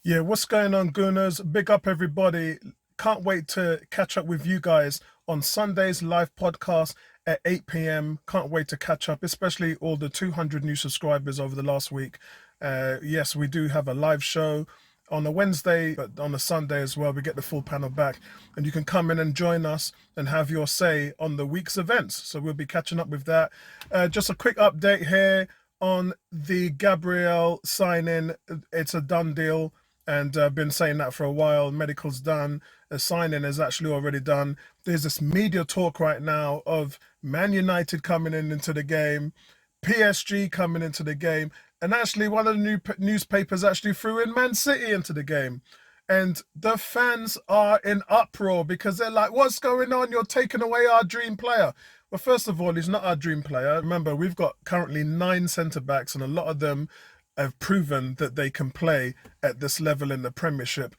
Yeah, what's going on, Gooners? Big up, everybody. Can't wait to catch up with you guys on Sunday's live podcast at 8 p.m. Can't wait to catch up, especially all the 200 new subscribers over the last week. Yes, we do have a live show on a Wednesday, but on a Sunday as well. We get the full panel back, and you can come in and join us and have your say on the week's events. So we'll be catching up with that. Just a quick update here on the Gabriel signing. It's a done deal, and I've been saying that for a while. Medical's done. The signing is actually already done. There's this media talk right now of Man United coming into the game, PSG coming into the game, and actually one of the new newspapers actually threw in Man City into the game. And the fans are in uproar because they're like, what's going on? You're taking away our dream player. Well, first of all, he's not our dream player. Remember, we've got currently 9 centre-backs, and a lot of them have proven that they can play at this level in the Premiership.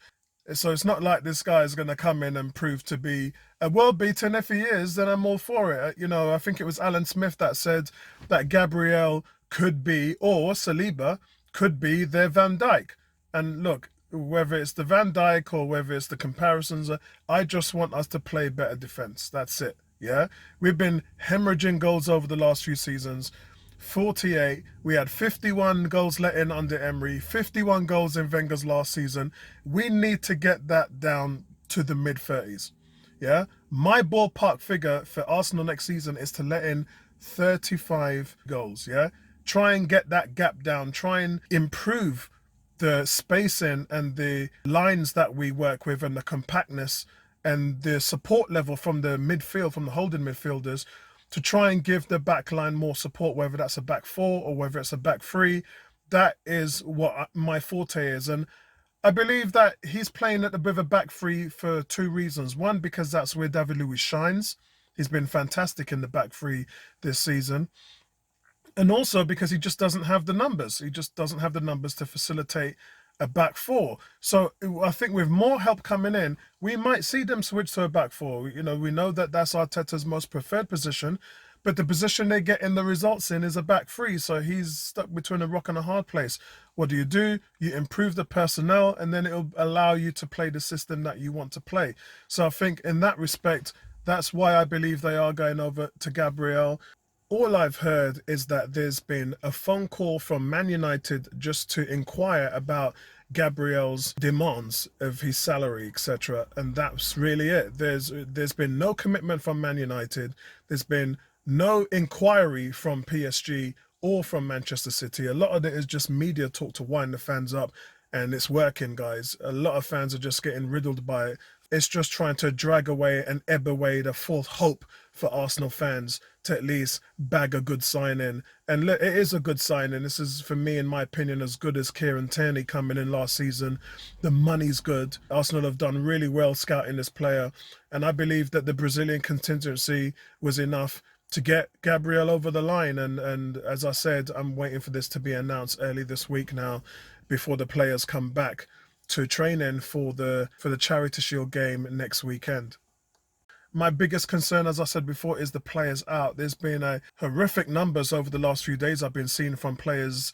So it's not like this guy is going to come in and prove to be a world beater. If he is, then I'm all for it. You know, I think it was Alan Smith that said that Gabriel could be, or Saliba could be, their Van Dijk. And look, whether it's the Van Dijk or whether it's the comparisons, I just want us to play better defense. That's it. Yeah, we've been hemorrhaging goals over the last few seasons. 48. We had 51 goals let in under Emery, 51 goals in Wenger's last season. We need to get that down to the mid-30s. Yeah, my ballpark figure for Arsenal next season is to let in 35 goals. Yeah, try and get that gap down, try and improve the spacing and the lines that we work with and the compactness and the support level from the midfield, from the holding midfielders, to try and give the back line more support, whether that's a back 4 or whether it's a back 3. That is what my forte is. And I believe that he's playing at a bit of a back 3 for 2 reasons. One, because that's where David Luiz shines. He's been fantastic in the back 3 this season. And also because he just doesn't have the numbers. He just doesn't have the numbers to facilitate a back 4. So I think with more help coming in, we might see them switch to a back 4. You know, we know that that's Arteta's most preferred position, but the position they get in the results in is a back 3. So he's stuck between a rock and a hard place. What do? You improve the personnel, and then it'll allow you to play the system that you want to play. So I think in that respect, that's why I believe they are going over to Gabriel. All I've heard is that there's been a phone call from Man United just to inquire about Gabriel's demands of his salary, etc. And that's really it. There's been no commitment from Man United. There's been no inquiry from PSG or from Manchester City. A lot of it is just media talk to wind the fans up, and it's working, guys. A lot of fans are just getting riddled by it. It's just trying to drag away and ebb away the false hope for Arsenal fans to at least bag a good signing. And look, it is a good signing. This is, for me, in my opinion, as good as Kieran Tierney coming in last season. The money's good. Arsenal have done really well scouting this player. And I believe that the Brazilian contingency was enough to get Gabriel over the line. And as I said, I'm waiting for this to be announced early this week now, before the players come back to training for the Charity Shield game next weekend. My biggest concern, as I said before, is the players out. There's been a horrific numbers over the last few days I've been seeing from players'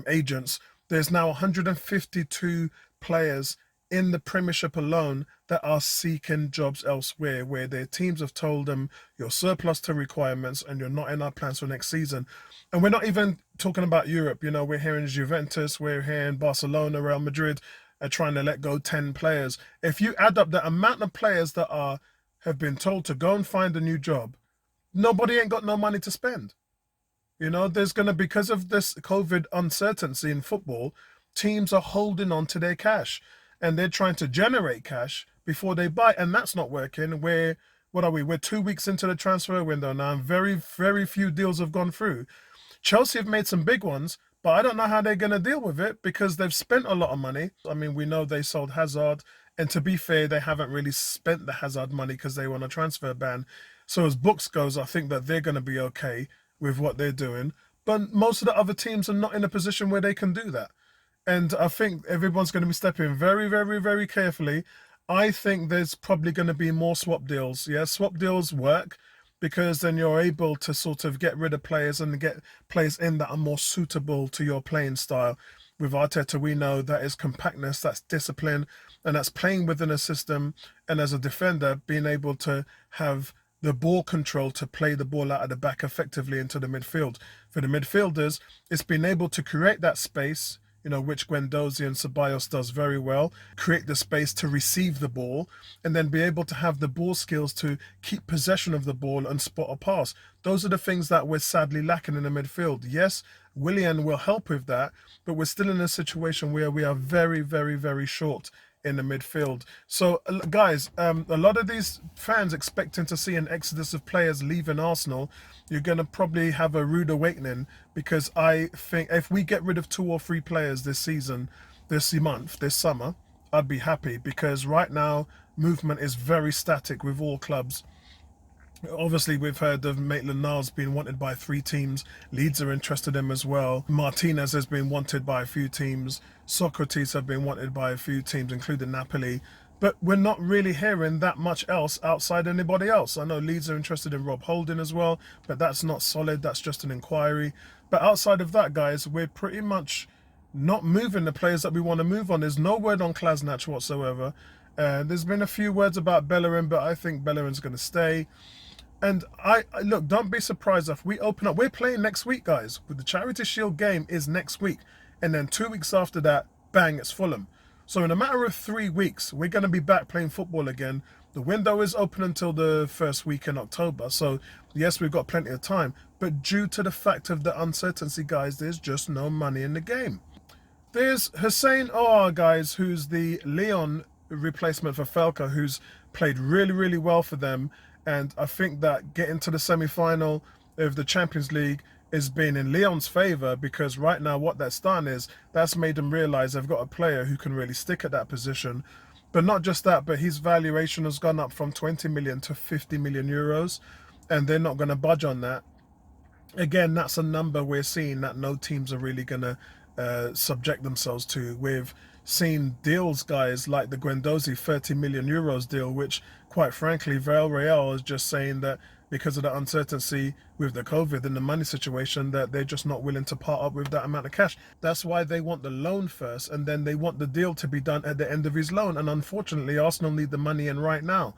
agents. There's now 152 players in the Premiership alone that are seeking jobs elsewhere, where their teams have told them you're surplus to requirements and you're not in our plans for next season. And we're not even talking about Europe. You know, we're here in Juventus, we're here in Barcelona, Real Madrid are trying to let go 10 players. If you add up the amount of players that have been told to go and find a new job, nobody ain't got no money to spend. You know, there's going to, because of this COVID uncertainty in football, teams are holding on to their cash and they're trying to generate cash before they buy. And that's not working. We're 2 weeks into the transfer window now, and very, very few deals have gone through. Chelsea have made some big ones, but I don't know how they're going to deal with it because they've spent a lot of money. I mean, we know they sold Hazard, and to be fair, they haven't really spent the Hazard money because they were on a transfer ban. So as books goes, I think that they're going to be okay with what they're doing. But most of the other teams are not in a position where they can do that. And I think everyone's going to be stepping very, very, very carefully. I think there's probably going to be more swap deals. Yeah, swap deals work, because then you're able to sort of get rid of players and get players in that are more suitable to your playing style. With Arteta, we know that is compactness, that's discipline, and that's playing within a system. And as a defender, being able to have the ball control to play the ball out of the back effectively into the midfield. For the midfielders, it's been able to create that space, which Guendouzi and Ceballos does very well, create the space to receive the ball, and then be able to have the ball skills to keep possession of the ball and spot a pass. Those are the things that we're sadly lacking in the midfield. Yes, Willian will help with that, but we're still in a situation where we are very, very, very short in the midfield. So, guys, a lot of these fans expecting to see an exodus of players leaving Arsenal, you're going to probably have a rude awakening, because I think if we get rid of 2 or 3 players this season, this month, this summer, I'd be happy, because right now movement is very static with all clubs. Obviously, we've heard of Maitland-Niles being wanted by 3 teams. Leeds are interested in him as well. Martinez has been wanted by a few teams. Socrates have been wanted by a few teams, including Napoli. But we're not really hearing that much else outside anybody else. I know Leeds are interested in Rob Holding as well, but that's not solid. That's just an inquiry. But outside of that, guys, we're pretty much not moving the players that we want to move on. There's no word on Kolasinac whatsoever. There's been a few words about Bellerin, but I think Bellerin's going to stay. And I look, don't be surprised if we open up. We're playing next week, guys. With the Charity Shield game is next week. And then 2 weeks after that, bang, it's Fulham. So in a matter of 3 weeks, we're going to be back playing football again. The window is open until the first week in October. So yes, we've got plenty of time. But due to the fact of the uncertainty, guys, there's just no money in the game. There's Hussein Aouar, guys, who's the Lyon replacement for Falca, who's played really, really well for them. And I think that getting to the semi-final of the Champions League is being in Lyon's favour, because right now what that's done is that's made them realise they've got a player who can really stick at that position. But not just that, but his valuation has gone up from 20 million to 50 million euros, and they're not going to budge on that. Again, that's a number we're seeing that no teams are really going to subject themselves to. We've seen deals, guys, like the Guendouzi 30 million euros deal, which quite frankly Villarreal is just saying that because of the uncertainty with the COVID and the money situation, that they're just not willing to part up with that amount of cash. That's why they want the loan first, and then they want the deal to be done at the end of his loan. And unfortunately, Arsenal need the money in right now.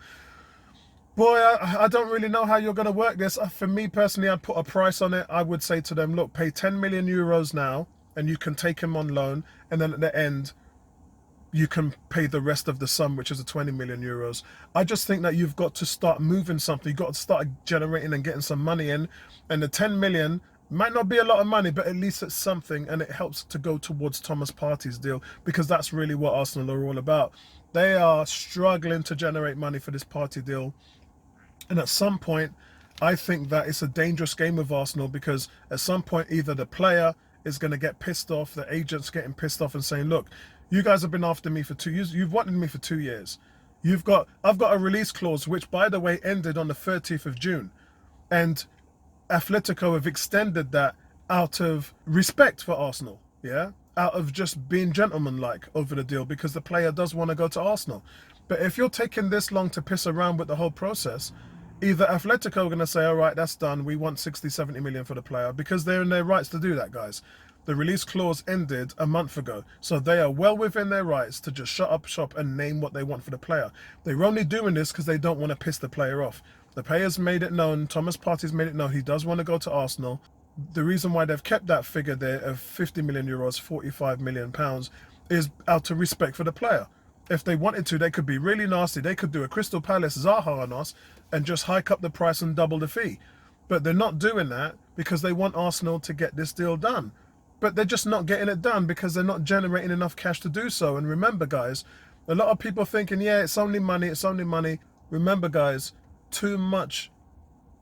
Boy, I don't really know how you're going to work this. For me personally, I'd put a price on it. I would say to them, look, pay 10 million euros now, and you can take him on loan, and then at the end, you can pay the rest of the sum, which is the 20 million euros. I just think that you've got to start moving something. You've got to start generating and getting some money in. And the 10 million might not be a lot of money, but at least it's something, and it helps to go towards Thomas Partey's deal, because that's really what Arsenal are all about. They are struggling to generate money for this Partey deal. And at some point, I think that it's a dangerous game with Arsenal, because at some point, either the player is going to get pissed off, the agent's getting pissed off and saying, look, you guys have been after me for 2 years. You've wanted me for 2 years. I've got a release clause, which, by the way, ended on the 30th of June. And Atletico have extended that out of respect for Arsenal, yeah? Out of just being gentlemanlike over the deal, because the player does want to go to Arsenal. But if you're taking this long to piss around with the whole process, either Atletico are going to say, all right, that's done. We want 60, 70 million for the player, because they're in their rights to do that, guys. The release clause ended a month ago, so they are well within their rights to just shut up shop and name what they want for the player. They're only doing this because they don't want to piss the player off. The player's made it known, Thomas Partey's made it known he does want to go to Arsenal. The reason why they've kept that figure there of 50 million euros, 45 million pounds, is out of respect for the player. If they wanted to, they could be really nasty. They could do a Crystal Palace Zaha on us and just hike up the price and double the fee. But they're not doing that because they want Arsenal to get this deal done. But they're just not getting it done because they're not generating enough cash to do so. And remember, guys, a lot of people thinking, yeah, it's only money, it's only money. Remember, guys, too much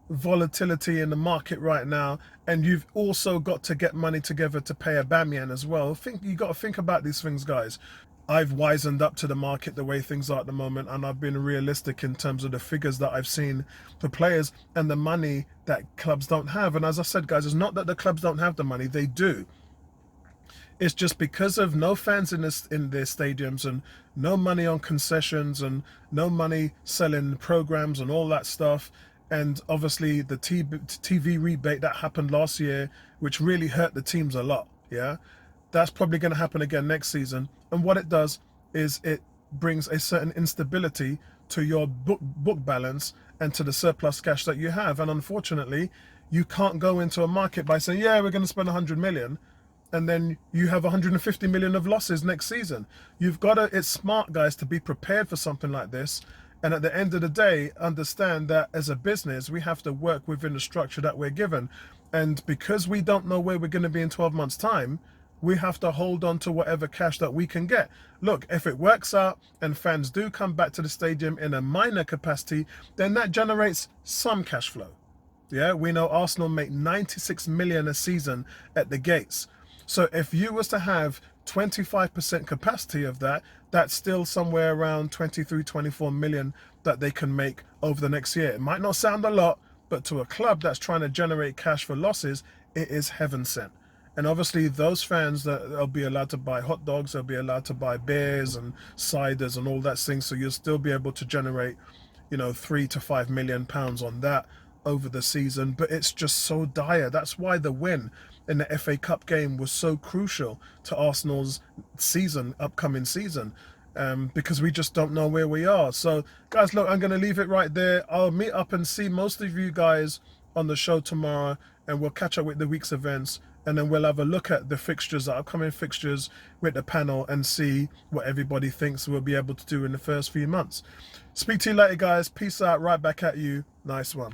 volatility in the market right now, and you've also got to get money together to pay Aubameyang as well. You got to think about these things, guys. I've wisened up to the market the way things are at the moment, and I've been realistic in terms of the figures that I've seen for players and the money that clubs don't have. And as I said, guys, it's not that the clubs don't have the money, they do. It's just because of no fans in their stadiums, and no money on concessions, and no money selling programs and all that stuff. And obviously the TV rebate that happened last year, which really hurt the teams a lot, yeah? That's probably going to happen again next season. And what it does is it brings a certain instability to your book balance and to the surplus cash that you have. And unfortunately, you can't go into a market by saying, yeah, we're going to spend 100 million, and then you have 150 million of losses next season. You've got to, it's smart, guys, to be prepared for something like this. And at the end of the day, understand that as a business, we have to work within the structure that we're given. And because we don't know where we're going to be in 12 months' time, we have to hold on to whatever cash that we can get. Look, if it works out and fans do come back to the stadium in a minor capacity, then that generates some cash flow. Yeah, we know Arsenal make 96 million a season at the gates. So if you was to have 25% capacity of that, that's still somewhere around 23, 24 million that they can make over the next year. It might not sound a lot, but to a club that's trying to generate cash for losses, it is heaven sent. And obviously those fans, that they'll be allowed to buy hot dogs, they'll be allowed to buy beers and ciders and all that thing. So you'll still be able to generate, you know, £3 to £5 million on that over the season. But it's just so dire. That's why the win in the FA Cup game was so crucial to Arsenal's upcoming season. Because we just don't know where we are. So guys, look, I'm going to leave it right there. I'll meet up and see most of you guys on the show tomorrow, and we'll catch up with the week's events, and then we'll have a look at the fixtures, the upcoming fixtures with the panel, and see what everybody thinks we'll be able to do in the first few months. Speak to you later, guys. Peace out. Right back at you. Nice one.